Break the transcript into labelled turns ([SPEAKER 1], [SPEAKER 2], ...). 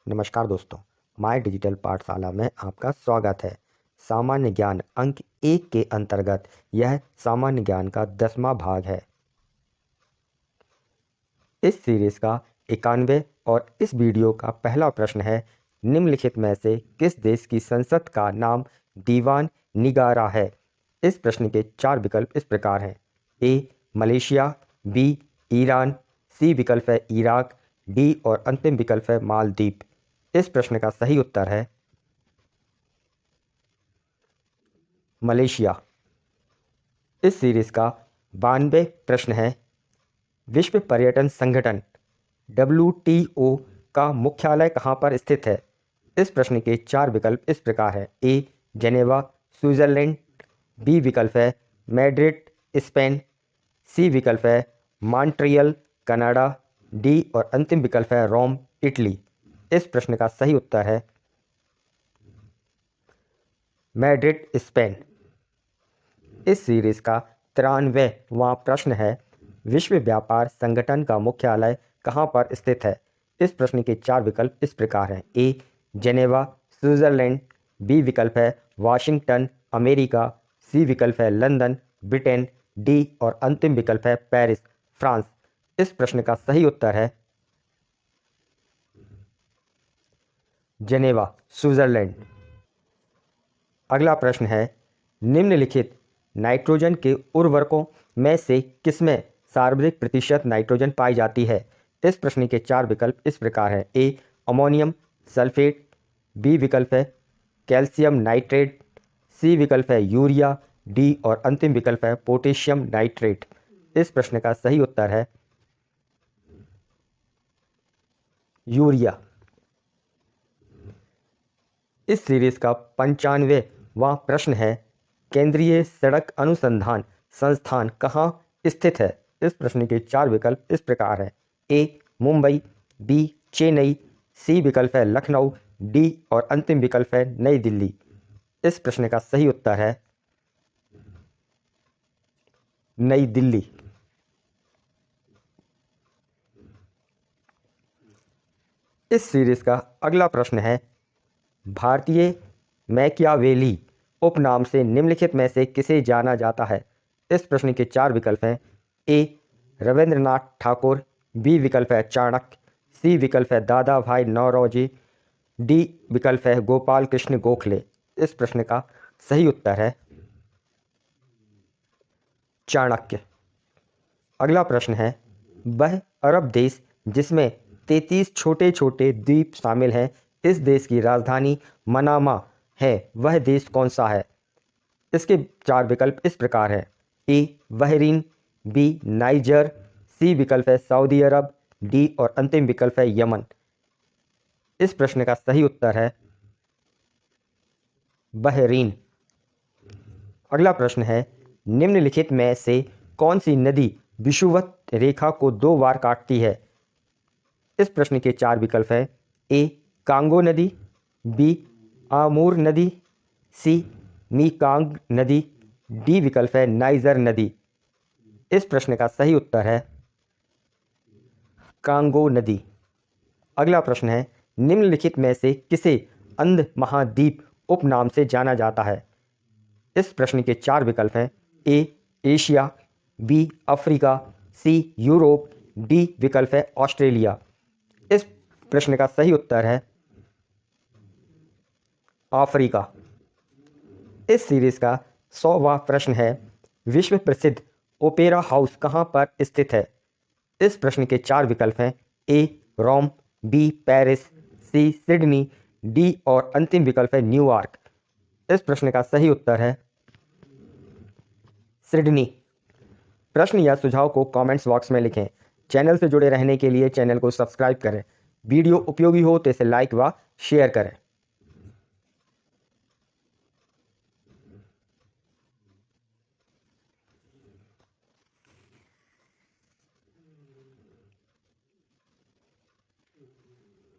[SPEAKER 1] नमस्कार दोस्तों, my digital पाठशाला में आपका स्वागत है। सामान्य ज्ञान अंक 1 के अंतर्गत यह सामान्य ज्ञान का 10वां भाग है। इस सीरीज का 91 और इस वीडियो का पहला प्रश्न है, निम्नलिखित में से किस देश की संसद का नाम दीवान निगारा है। इस प्रश्न के 4 विकल्प इस प्रकार हैं। ए मलेशिया, बी ईरान, सी विकल्प है इराक, डी और अंतिम विकल्प है मालदीव। इस प्रश्न का सही उत्तर है मलेशिया। इस सीरीज का 92 प्रश्न है, विश्व पर्यटन संगठन WTO का मुख्यालय कहाँ पर स्थित है। इस प्रश्न के 4 विकल्प इस प्रकार हैं। ए जेनेवा स्विट्जरलैंड, बी विकल्प है मैड्रिड स्पेन, सी विकल्प है मॉन्ट्रियल कनाडा, डी और अंतिम विकल्प है रोम इटली। इस प्रश्न का सही उत्तर है मैड्रिड स्पेन। इस सीरीज का 93वां प्रश्न है, विश्व व्यापार संगठन का मुख्यालय कहाँ पर स्थित है। इस प्रश्न के 4 विकल्प इस प्रकार हैं। ए जेनेवा स्विट्जरलैंड, बी विकल्प है वाशिंगटन अमेरिका, सी विकल्प है लंदन ब्रिटेन, डी और अंतिम विकल्प है पेरिस फ्रांस। इस प्रश्न का सही उत्तर है जेनेवा स्विट्जरलैंड। अगला प्रश्न है, निम्नलिखित नाइट्रोजन के उर्वरकों में से किसमें सर्वाधिक प्रतिशत नाइट्रोजन पाई जाती है। इस प्रश्न के 4 विकल्प इस प्रकार हैं। ए अमोनियम सल्फेट, बी विकल्प है कैल्शियम नाइट्रेट, सी विकल्प है यूरिया, डी और अंतिम विकल्प है पोटेशियम नाइट्रेट। इस प्रश्न का सही उत्तर है यूरिया। इस सीरीज का 95वां प्रश्न है, केंद्रीय सड़क अनुसंधान संस्थान कहाँ स्थित है। इस प्रश्न के 4 विकल्प इस प्रकार हैं। ए मुंबई, बी चेन्नई, सी विकल्प है लखनऊ, डी और अंतिम विकल्प है नई दिल्ली। इस प्रश्न का सही उत्तर है नई दिल्ली। इस सीरीज का अगला प्रश्न है, भारतीय मैकियावेली उपनाम से निम्नलिखित में से किसे जाना जाता है। इस प्रश्न के 4 विकल्प हैं। ए रविंद्रनाथ ठाकुर, बी विकल्प है चाणक्य, सी विकल्प है दादा भाई नौरोजी, डी विकल्प है गोपाल कृष्ण गोखले। इस प्रश्न का सही उत्तर है चाणक्य। अगला प्रश्न है, वह अरब देश जिसमें 33 छोटे छोटे द्वीप शामिल हैं, इस देश की राजधानी मनामा है, वह देश कौन सा है। इसके 4 विकल्प इस प्रकार हैं। ए बहरीन, बी नाइजर, सी विकल्प है सऊदी अरब, डी और अंतिम विकल्प है यमन। इस प्रश्न का सही उत्तर है बहरीन। अगला प्रश्न है, निम्नलिखित में से कौन सी नदी विषुवत रेखा को 2 बार काटती है। इस प्रश्न के 4 विकल्प हैं। ए कांगो नदी, बी आमूर नदी, सी मीकांग नदी, डी विकल्प है नाइजर नदी। इस प्रश्न का सही उत्तर है कांगो नदी। अगला प्रश्न है, निम्नलिखित में से किसे अंध महाद्वीप उपनाम से जाना जाता है। इस प्रश्न के 4 विकल्प हैं। A Asia, B Africa, C Europe, D विकल्प है ऑस्ट्रेलिया। इस प्रश्न का सही उत्तर है अफ्रीका। इस सीरीज का 100वां प्रश्न है, विश्व प्रसिद्ध ओपेरा हाउस कहाँ पर स्थित है। इस प्रश्न के 4 विकल्प हैं। ए रोम, बी पेरिस, सी सिडनी, डी और अंतिम विकल्प है न्यूयॉर्क। इस प्रश्न का सही उत्तर है सिडनी। प्रश्न या सुझाव को कमेंट्स बॉक्स में लिखें। चैनल से जुड़े रहने के लिए चैनल को सब्सक्राइब करें। वीडियो उपयोगी हो तो इसे लाइक व शेयर करें।